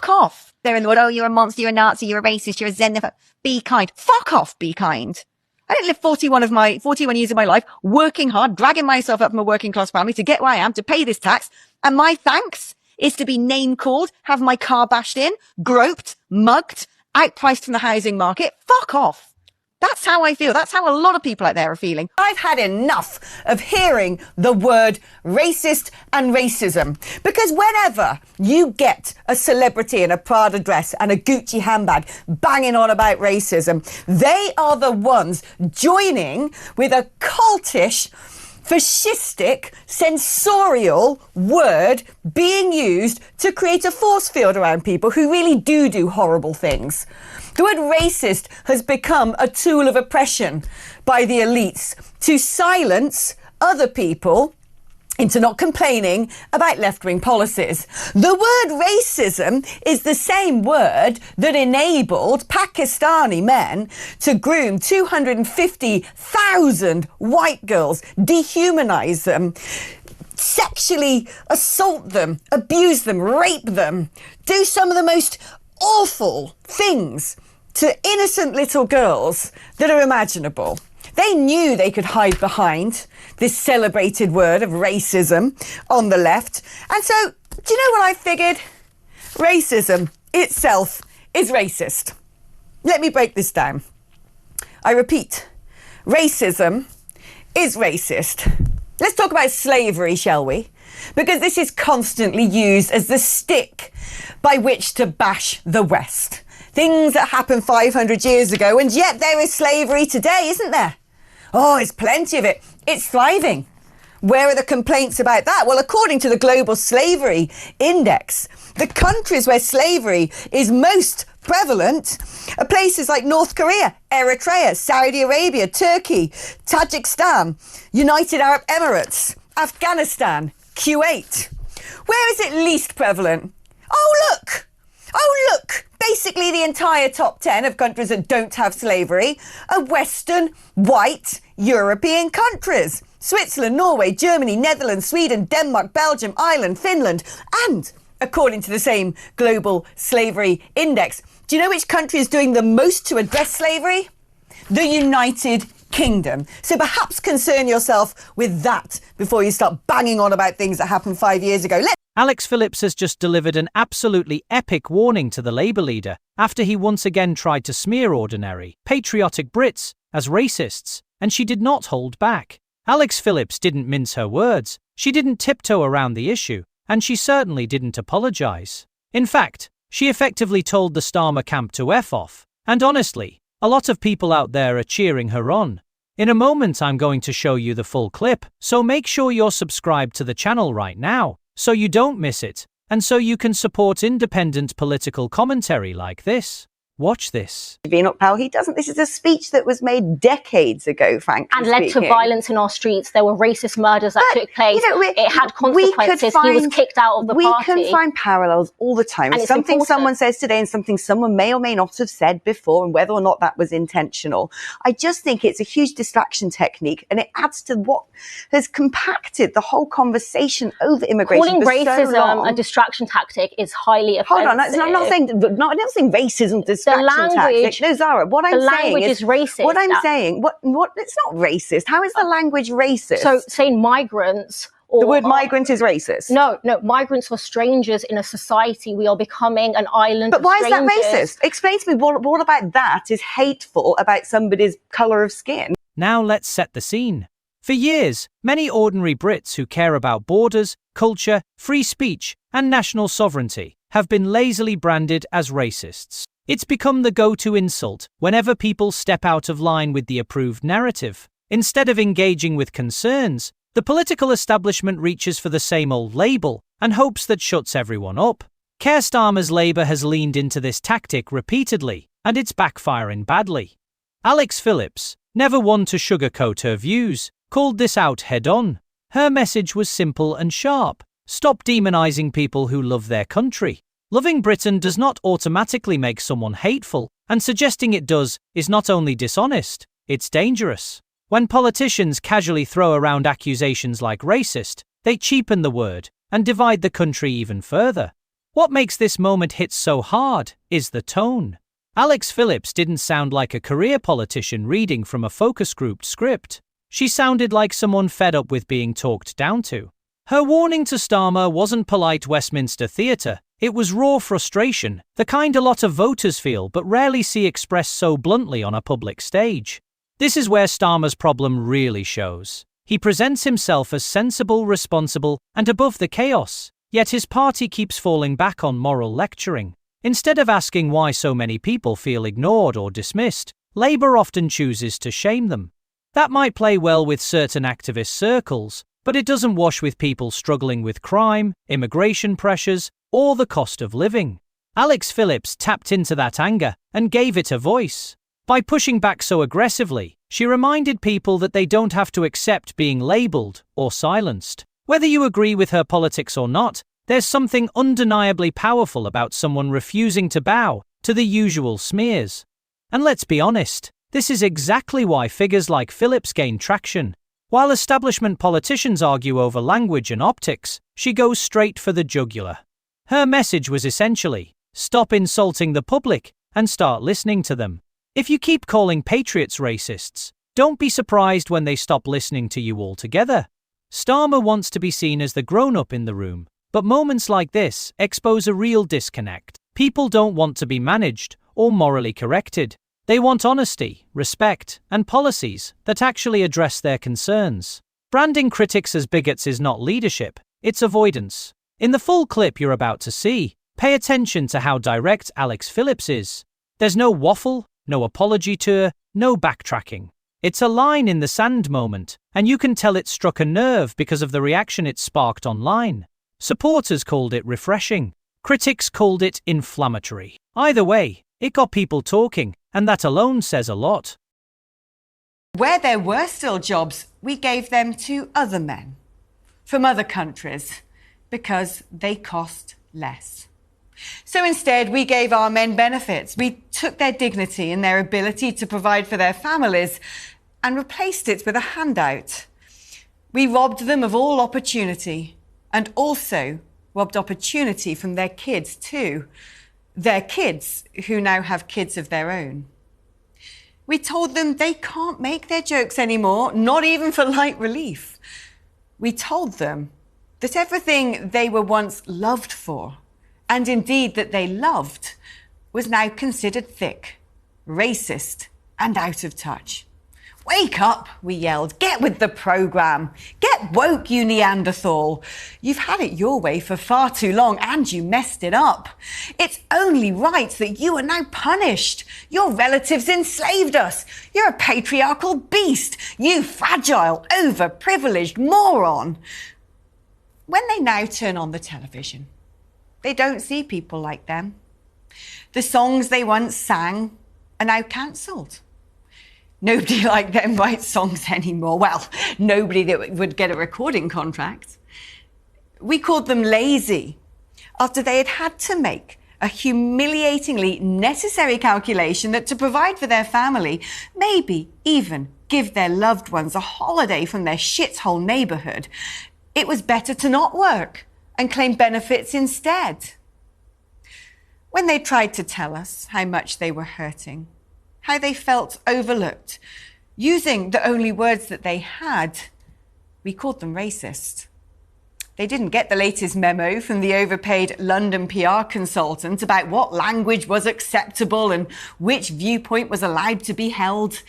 fuck off. They're in the world, oh, you're a monster, you're a Nazi, you're a racist, you're a xenophobe. Be kind. Fuck off, be kind. I didn't live 41 years of my life working hard, dragging myself up from a working class family to get where I am, to pay this tax. And my thanks is to be name called, have my car bashed in, groped, mugged, outpriced from the housing market. Fuck off. That's how I feel. That's how a lot of people out there are feeling. I've had enough of hearing the word racist and racism, because whenever you get a celebrity in a Prada dress and a Gucci handbag banging on about racism, they are the ones joining with a cultish, fascistic, censorial word being used to create a force field around people who really do horrible things. The word racist has become a tool of oppression by the elites to silence other people into not complaining about left-wing policies. The word racism is the same word that enabled Pakistani men to groom 250,000 white girls, dehumanize them, sexually assault them, abuse them, rape them, do some of the most awful things to innocent little girls that are imaginable. They knew they could hide behind this celebrated word of racism on the left. And so, do you know what I figured? Racism itself is racist. Let me break this down. I repeat, racism is racist. Let's talk about slavery, shall we? Because this is constantly used as the stick by which to bash the West. Things that happened 500 years ago, and yet there is slavery today, isn't there? Oh, there's plenty of it. It's thriving. Where are the complaints about that? Well, according to the Global Slavery Index, the countries where slavery is most prevalent are places like North Korea, Eritrea, Saudi Arabia, Turkey, Tajikistan, United Arab Emirates, Afghanistan, Kuwait. Where is it least prevalent? Oh, look! Basically, the entire top 10 of countries that don't have slavery are Western, white, European countries. Switzerland, Norway, Germany, Netherlands, Sweden, Denmark, Belgium, Ireland, Finland. And, according to the same Global Slavery Index, do you know which country is doing the most to address slavery? The United Kingdom. So perhaps concern yourself with that before you start banging on about things that happened 5 years ago. Alex Phillips has just delivered an absolutely epic warning to the Labour leader after he once again tried to smear ordinary, patriotic Brits as racists, and she did not hold back. Alex Phillips didn't mince her words, she didn't tiptoe around the issue, and she certainly didn't apologise. In fact, she effectively told the Starmer camp to F off, and honestly, a lot of people out there are cheering her on. In a moment I'm going to show you the full clip, so make sure you're subscribed to the channel right now, so you don't miss it, and so you can support independent political commentary like this. Watch this. This is a speech that was made decades ago, frankly and led to violence in our streets. There were racist murders that took place. It had consequences. He was kicked out of the party. We can find parallels all the time. And something someone says today and something someone may or may not have said before, and whether or not that was intentional. I just think it's a huge distraction technique, and it adds to what has compacted the whole conversation over immigration. Calling racism a distraction tactic is highly offensive. Hold on, I'm not saying racism distraction tactic. No, Zara, what I'm saying is racist. What I'm saying, it's not racist. How is the language racist? So saying migrants. The word migrant is racist. No, migrants are strangers in a society. We are becoming an island. But why is that racist? Explain to me what about that is hateful about somebody's colour of skin. Now let's set the scene. For years, many ordinary Brits who care about borders, culture, free speech, and national sovereignty have been lazily branded as racists. It's become the go-to insult whenever people step out of line with the approved narrative. Instead of engaging with concerns, the political establishment reaches for the same old label and hopes that shuts everyone up. Keir Starmer's Labour has leaned into this tactic repeatedly, and it's backfiring badly. Alex Phillips, never one to sugarcoat her views, called this out head-on. Her message was simple and sharp. Stop demonising people who love their country. Loving Britain does not automatically make someone hateful, and suggesting it does is not only dishonest, it's dangerous. When politicians casually throw around accusations like racist, they cheapen the word and divide the country even further. What makes this moment hit so hard is the tone. Alex Phillips didn't sound like a career politician reading from a focus group script. She sounded like someone fed up with being talked down to. Her warning to Starmer wasn't polite Westminster theatre. It was raw frustration, the kind a lot of voters feel but rarely see expressed so bluntly on a public stage. This is where Starmer's problem really shows. He presents himself as sensible, responsible, and above the chaos, yet his party keeps falling back on moral lecturing. Instead of asking why so many people feel ignored or dismissed, Labour often chooses to shame them. That might play well with certain activist circles, but it doesn't wash with people struggling with crime, immigration pressures, or the cost of living. Alex Phillips tapped into that anger and gave it a voice. By pushing back so aggressively, she reminded people that they don't have to accept being labelled or silenced. Whether you agree with her politics or not, there's something undeniably powerful about someone refusing to bow to the usual smears. And let's be honest, this is exactly why figures like Phillips gain traction. While establishment politicians argue over language and optics, she goes straight for the jugular. Her message was essentially, stop insulting the public and start listening to them. If you keep calling Patriots racists, don't be surprised when they stop listening to you altogether. Starmer wants to be seen as the grown-up in the room, but moments like this expose a real disconnect. People don't want to be managed or morally corrected. They want honesty, respect, and policies that actually address their concerns. Branding critics as bigots is not leadership, it's avoidance. In the full clip you're about to see, pay attention to how direct Alex Phillips is. There's no waffle, no apology tour, no backtracking. It's a line in the sand moment, and you can tell it struck a nerve because of the reaction it sparked online. Supporters called it refreshing. Critics called it inflammatory. Either way, it got people talking, and that alone says a lot. Where there were still jobs, we gave them to other men from other countries because they cost less. So instead, we gave our men benefits. We took their dignity and their ability to provide for their families and replaced it with a handout. We robbed them of all opportunity and also robbed opportunity from their kids too. Their kids who now have kids of their own. We told them they can't make their jokes anymore, not even for light relief. We told them that everything they were once loved for, and indeed that they loved, was now considered thick, racist, and out of touch. Wake up, we yelled. Get with the programme. Get woke, you Neanderthal. You've had it your way for far too long and you messed it up. It's only right that you are now punished. Your relatives enslaved us. You're a patriarchal beast. You fragile, overprivileged moron. When they now turn on the television, they don't see people like them. The songs they once sang are now cancelled. Nobody like them writes songs anymore. Well, nobody that would get a recording contract. We called them lazy after they had to make a humiliatingly necessary calculation that to provide for their family, maybe even give their loved ones a holiday from their shithole neighbourhood, it was better to not work and claim benefits instead. When they tried to tell us how much they were hurting, how they felt overlooked, using the only words that they had, we called them racist. They didn't get the latest memo from the overpaid London PR consultant about what language was acceptable and which viewpoint was allowed to be held,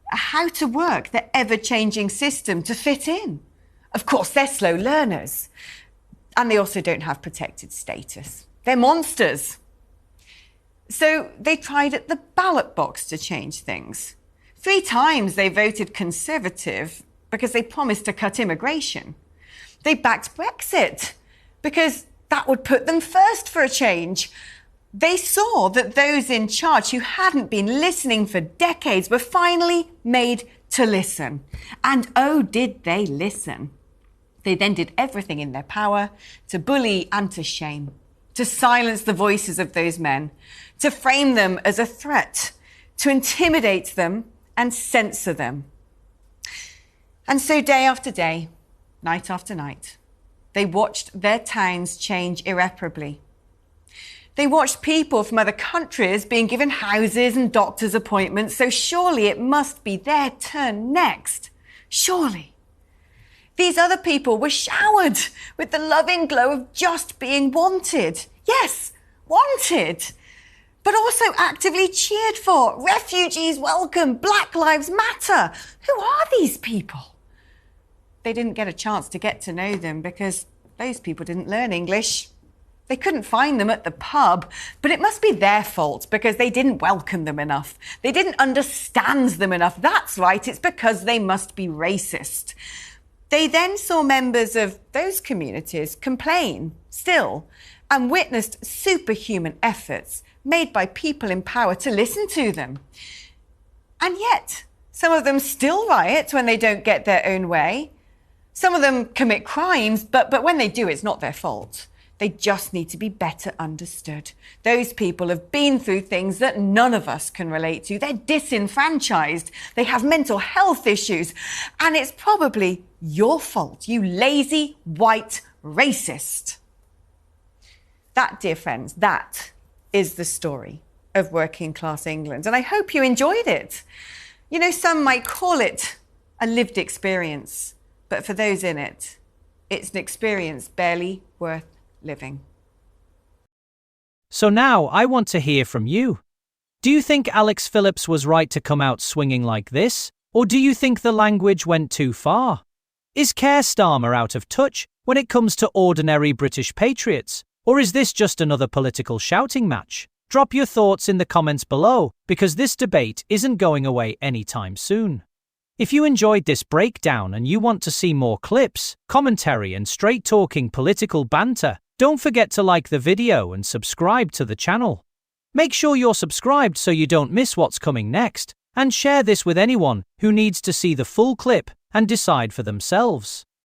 how to work the ever-changing system to fit in. Of course, they're slow learners, and they also don't have protected status. They're monsters. So they tried at the ballot box to change things. 3 times they voted Conservative because they promised to cut immigration. They backed Brexit because that would put them first for a change. They saw that those in charge who hadn't been listening for decades were finally made to listen. And oh, did they listen. They then did everything in their power to bully and to shame, to silence the voices of those men, to frame them as a threat, to intimidate them and censor them. And so day after day, night after night, they watched their towns change irreparably. They watched people from other countries being given houses and doctor's appointments, so surely it must be their turn next. Surely. These other people were showered with the loving glow of just being wanted. Yes, wanted. But also actively cheered for. Refugees welcome. Black Lives Matter. Who are these people? They didn't get a chance to get to know them because those people didn't learn English. They couldn't find them at the pub, but it must be their fault because they didn't welcome them enough. They didn't understand them enough. That's right, it's because they must be racist. They then saw members of those communities complain still and witnessed superhuman efforts made by people in power to listen to them. And yet, some of them still riot when they don't get their own way. Some of them commit crimes, but when they do, it's not their fault. They just need to be better understood. Those people have been through things that none of us can relate to. They're disenfranchised. They have mental health issues. And it's probably your fault, you lazy, white racist. That, dear friends, that is the story of working class England. And I hope you enjoyed it. You know, some might call it a lived experience, but for those in it, it's an experience barely worth living. So now I want to hear from you. Do you think Alex Phillips was right to come out swinging like this? Or do you think the language went too far? Is Keir Starmer out of touch when it comes to ordinary British patriots? Or is this just another political shouting match? Drop your thoughts in the comments below, because this debate isn't going away anytime soon. If you enjoyed this breakdown and you want to see more clips, commentary and straight-talking political banter, don't forget to like the video and subscribe to the channel. Make sure you're subscribed so you don't miss what's coming next, and share this with anyone who needs to see the full clip and decide for themselves.